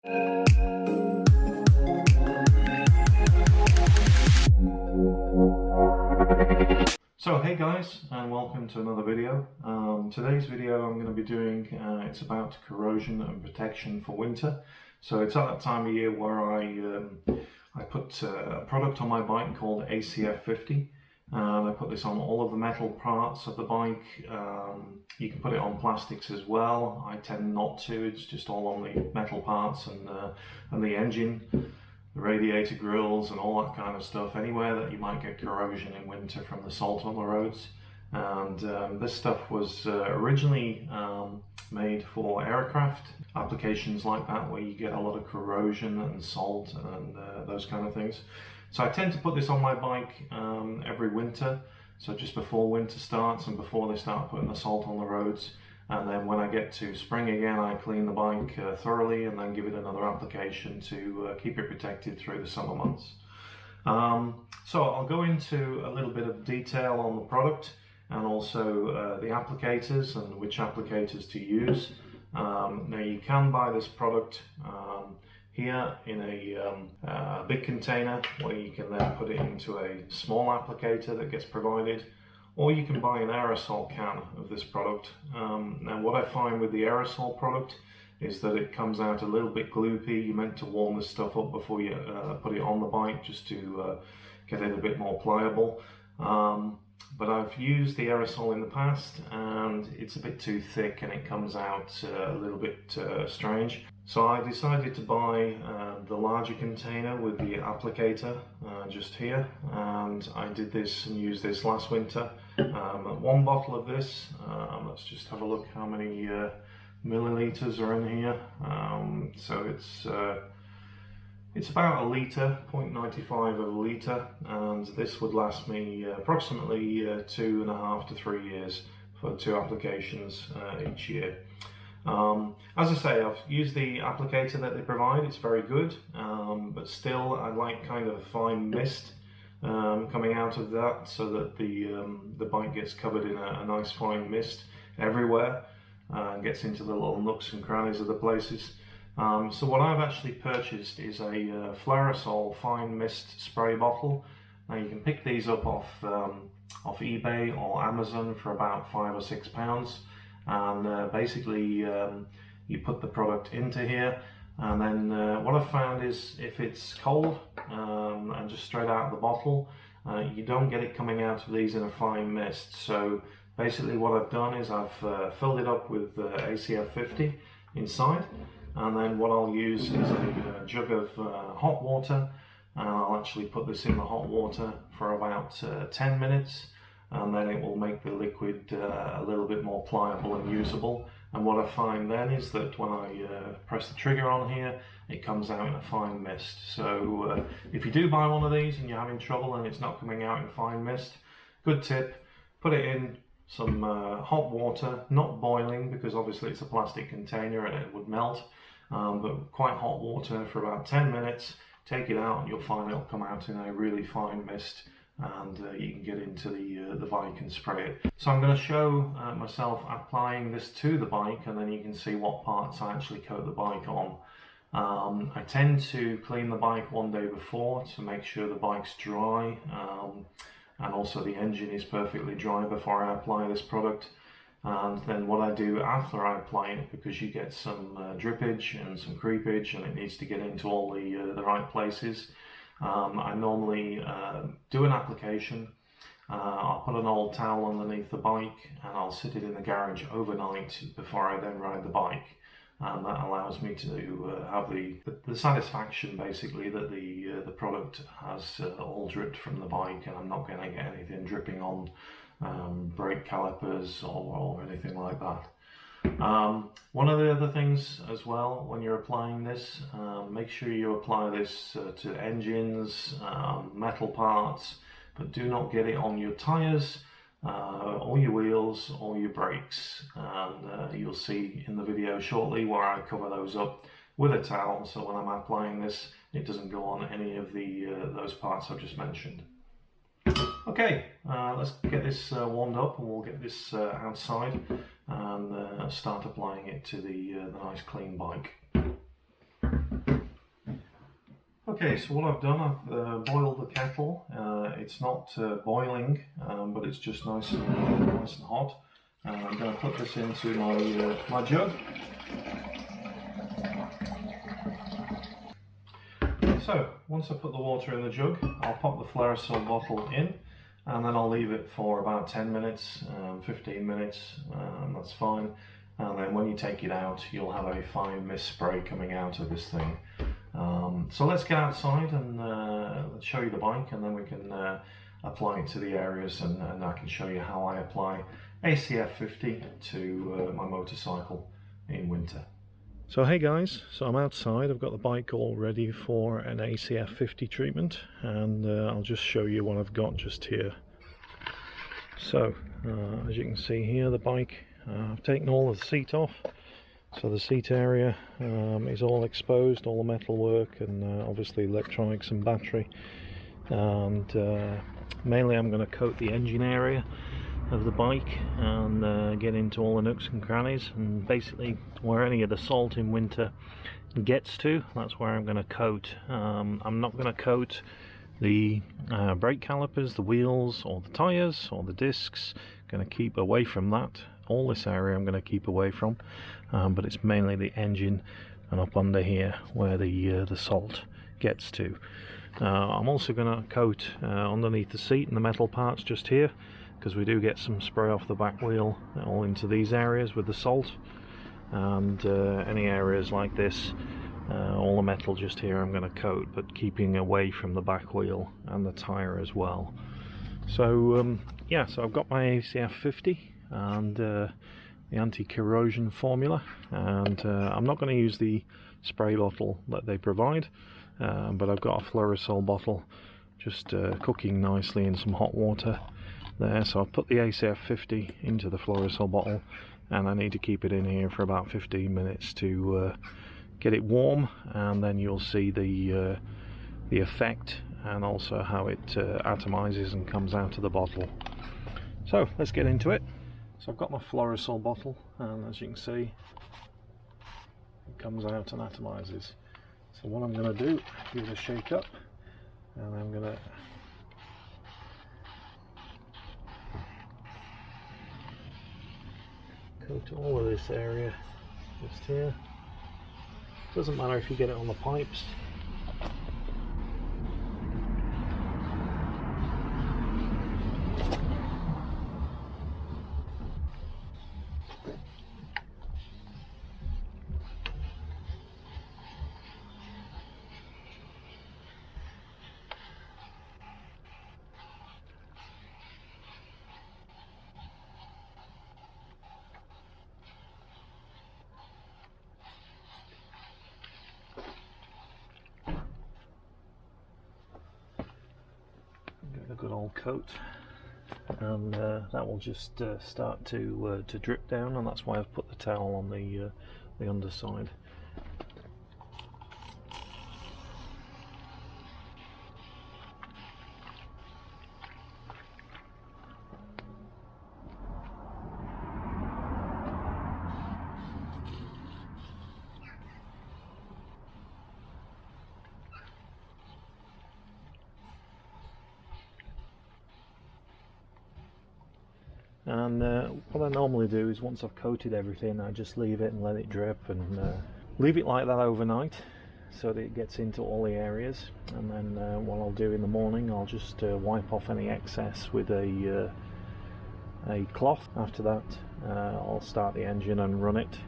So hey guys, and welcome to another video. Today's video I'm going to be doing, it's about corrosion and protection for winter. So it's at that time of year where I put a product on my bike called ACF50, and I put this on all of the metal parts of the bike. You can put it on plastics as well. I tend not to, it's just all on the metal parts and the engine, the radiator grills and all that kind of stuff, anywhere that you might get corrosion in winter from the salt on the roads. And this stuff was originally made for aircraft applications like that, where you get a lot of corrosion and salt and those kind of things. So I tend to put this on my bike every winter, so just before winter starts and before they start putting the salt on the roads. And then when I get to spring again, I clean the bike thoroughly and then give it another application to keep it protected through the summer months. So I'll go into a little bit of detail on the product and also the applicators and which applicators to use. Now you can buy this product here in a big container, where you can then put it into a small applicator that gets provided, or you can buy an aerosol can of this product. Now what I find with the aerosol product is that it comes out a little bit gloopy. You're meant to warm this stuff up before you put it on the bike, just to get it a bit more pliable. But I've used the aerosol in the past and it's a bit too thick and it comes out a little bit strange. So I decided to buy the larger container with the applicator just here, and I did this and used this last winter. One bottle of this, let's just have a look how many milliliters are in here. So it's about a litre, 0.95 of a litre, and this would last me approximately 2.5 to 3 years for 2 applications each year. As I say, I've used the applicator that they provide. It's very good, but still I like kind of a fine mist coming out of that, so that the bike gets covered in a nice fine mist everywhere and gets into the little nooks and crannies of the places. So what I've actually purchased is a Flairosol fine mist spray bottle. Now you can pick these up off eBay or Amazon for about £5 or £6, and basically you put the product into here, and then what I've found is if it's cold and just straight out of the bottle, you don't get it coming out of these in a fine mist. So basically what I've done is I've filled it up with ACF50 inside, and then what I'll use is a jug of hot water, and I'll actually put this in the hot water for about 10 minutes, and then it will make the liquid a little bit more pliable and usable. And what I find then is that when I press the trigger on here, it comes out in a fine mist. So if you do buy one of these and you're having trouble and it's not coming out in fine mist, good tip, put it in some hot water, not boiling because obviously it's a plastic container and it would melt, but quite hot water for about 10 minutes, take it out and you'll find it'll come out in a really fine mist, and you can get into the bike and spray it. So I'm going to show myself applying this to the bike, and then you can see what parts I actually coat the bike on. I tend to clean the bike one day before to make sure the bike's dry, and also the engine is perfectly dry before I apply this product. And then what I do after I apply it, because you get some drippage and some creepage and it needs to get into all the right places, I normally do an application. I'll put an old towel underneath the bike and I'll sit it in the garage overnight before I then ride the bike, and that allows me to have the satisfaction basically that the product has all dripped from the bike, and I'm not going to get anything dripping on brake calipers or anything like that. One of the other things as well, when you're applying this, make sure you apply this to engines, metal parts, but do not get it on your tyres, or your wheels or your brakes. And you'll see in the video shortly where I cover those up with a towel, so when I'm applying this it doesn't go on any of those parts I've just mentioned. Okay, let's get this warmed up and we'll get this outside and start applying it to the nice clean bike. Okay, so what I've done, I've boiled the kettle. It's not boiling, but it's just nice and hot. I'm going to put this into my jug. So, once I put the water in the jug, I'll pop the Fluorosil bottle in, and then I'll leave it for about 10 minutes, 15 minutes, that's fine. And then when you take it out, you'll have a fine mist spray coming out of this thing. So let's get outside and let's show you the bike, and then we can apply it to the areas, and I can show you how I apply ACF50 to my motorcycle in winter. So hey guys, so I'm outside, I've got the bike all ready for an ACF50 treatment, and I'll just show you what I've got just here. So as you can see here, the bike, I've taken all of the seat off, so the seat area is all exposed, all the metal work, and obviously electronics and battery, and mainly I'm going to coat the engine area of the bike and get into all the nooks and crannies, and basically where any of the salt in winter gets to, that's where I'm going to coat. I'm not going to coat the brake calipers, the wheels, or the tyres, or the discs. Going to keep away from that. All this area I'm going to keep away from, but it's mainly the engine and up under here where the salt gets to. I'm also going to coat underneath the seat and the metal parts just here, because we do get some spray off the back wheel all into these areas with the salt, and any areas like this, all the metal just here I'm going to coat, but keeping away from the back wheel and the tyre as well. So yeah, so I've got my ACF50 and the anti-corrosion formula, and I'm not going to use the spray bottle that they provide, but I've got a Fluorosil bottle just cooking nicely in some hot water there. So I've put the ACF50 into the Fluorosil bottle, and I need to keep it in here for about 15 minutes to get it warm, and then you'll see the effect and also how it atomizes and comes out of the bottle. So let's get into it. So I've got my Fluorosil bottle, and as you can see, it comes out and atomizes. So what I'm going to do, give it a shake up, and I'm going to coat all of this area just here. Doesn't matter if you get it on the pipes. Get a good old coat, and that will just start to drip down, and that's why I've put the towel on the underside. And what I normally do is, once I've coated everything, I just leave it and let it drip, and leave it like that overnight so that it gets into all the areas. And then what I'll do in the morning, I'll just wipe off any excess with a cloth. After that I'll start the engine and run it.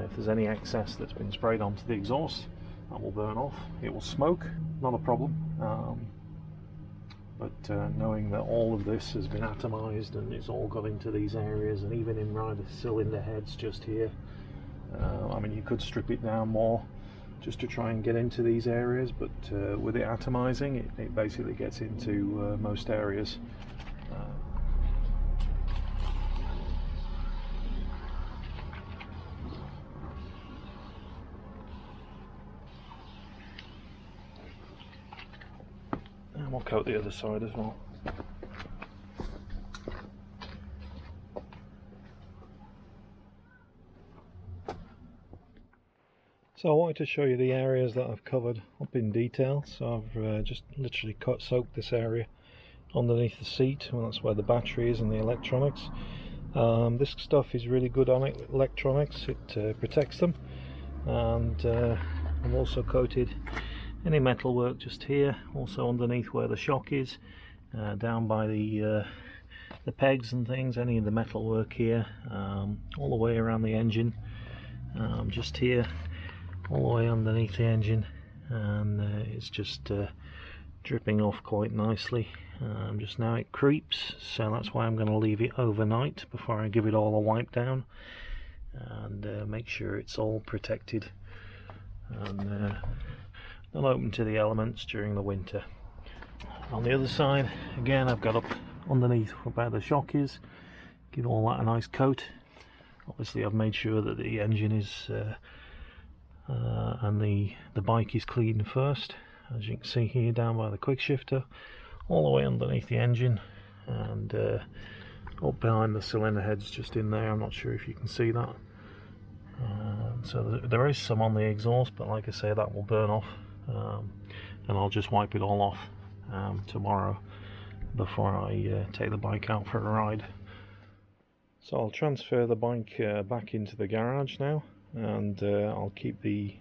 If there's any excess that's been sprayed onto the exhaust, that will burn off. It will smoke, not a problem. But knowing that all of this has been atomized and it's all got into these areas, and even in right the cylinder heads just here, I mean, you could strip it down more just to try and get into these areas, but with it atomizing, it basically gets into most areas. And we'll coat the other side as well. So I wanted to show you the areas that I've covered up in detail. So I've just literally soaked this area underneath the seat, and that's where the battery is and the electronics. This stuff is really good on electronics. It protects them, and I've also coated any metalwork just here, also underneath where the shock is, down by the pegs and things, any of the metalwork here, all the way around the engine, just here, all the way underneath the engine, and it's just dripping off quite nicely. Just now it creeps, so that's why I'm going to leave it overnight before I give it all a wipe down and make sure it's all protected and not open to the elements during the winter. On the other side, again, I've got up underneath where the shock is, give all that a nice coat. Obviously I've made sure that the engine is and the bike is clean first, as you can see here down by the quick shifter, all the way underneath the engine, and up behind the cylinder heads just in there. I'm not sure if you can see that. So there is some on the exhaust, but like I say, that will burn off, and I'll just wipe it all off tomorrow before I take the bike out for a ride. So I'll transfer the bike back into the garage now, and I'll keep the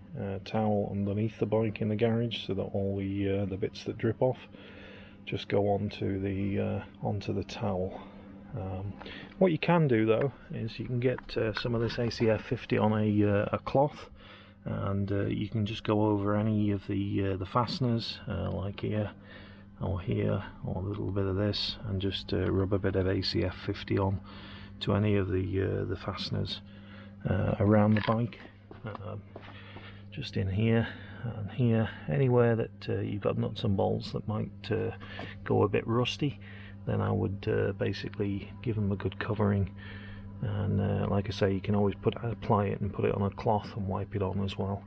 towel underneath the bike in the garage so that all the bits that drip off just go onto the towel. What you can do though is you can get some of this ACF50 on a cloth, and you can just go over any of the fasteners, like here or here, or a little bit of this, and just rub a bit of ACF50 on to any of the fasteners around the bike, just in here and here, anywhere that you've got nuts and bolts that might go a bit rusty, then I would basically give them a good covering. And like I say, you can always apply it and put it on a cloth and wipe it on as well.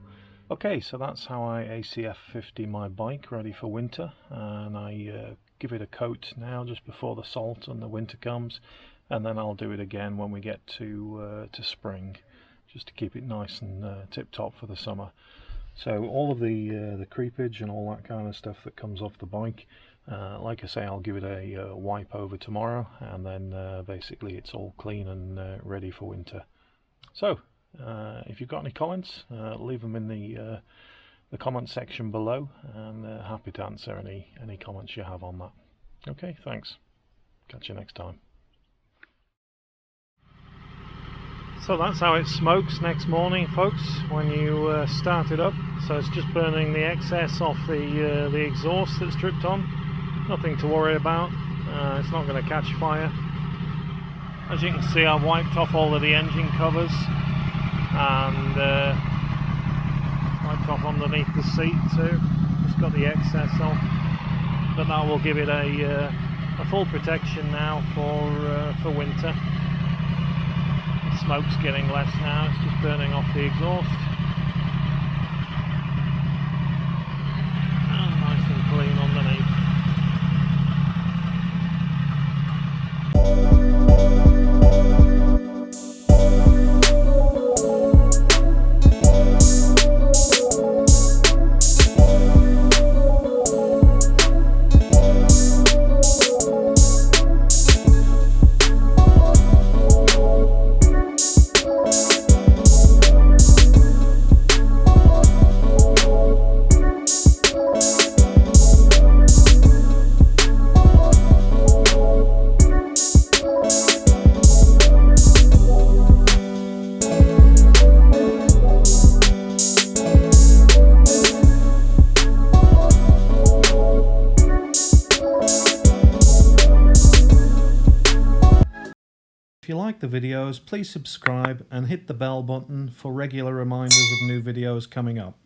Okay, so that's how I ACF50 my bike ready for winter, and I give it a coat now just before the salt and the winter comes, and then I'll do it again when we get to spring, just to keep it nice and tip-top for the summer. So all of the creepage and all that kind of stuff that comes off the bike, like I say, I'll give it a wipe over tomorrow, and then basically it's all clean and ready for winter. So if you've got any comments, leave them in the comment section below, and happy to answer any comments you have on that. Okay, thanks. Catch you next time. So that's how it smokes next morning, folks, when you start it up. So it's just burning the excess off the exhaust that's dripped on. Nothing to worry about. It's not going to catch fire. As you can see, I've wiped off all of the engine covers and wiped off underneath the seat too. Just got the excess off, but that will give it a full protection now for winter. Smoke's getting less now, it's just burning off the exhaust. And nice and clean underneath. If you like the videos, please subscribe and hit the bell button for regular reminders of new videos coming up.